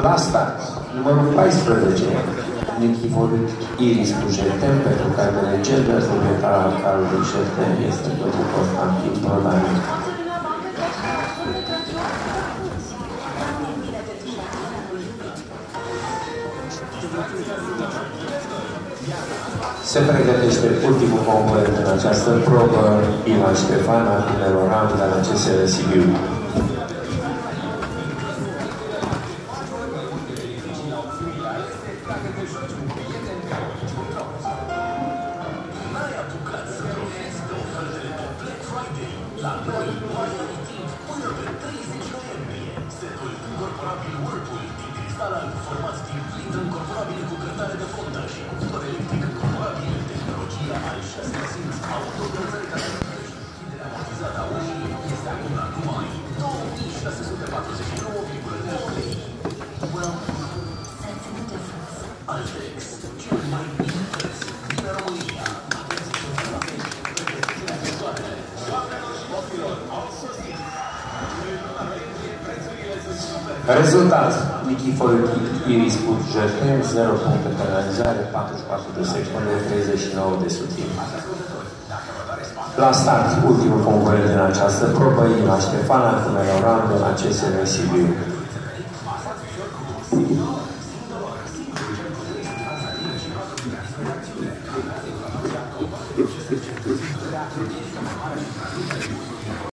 La start, numărul 14, Nichiforit Iris Bujetem, pentru care de legendă, proprietar al carului Bujetem, este domnul Constantin Prodaniu. Se pregătește ultimul concurent în această probă, Ivan Ștefan, numărul rang de la CSR Sibiu. Rezultat: Nichiforit Iris Bujetem, 0 puncte penalizare, 44 de secunde, 39 de sutimi. La start, ultimul concurent din această probă, Ivan Ștefan, numărul rang de la CSR Sibiu.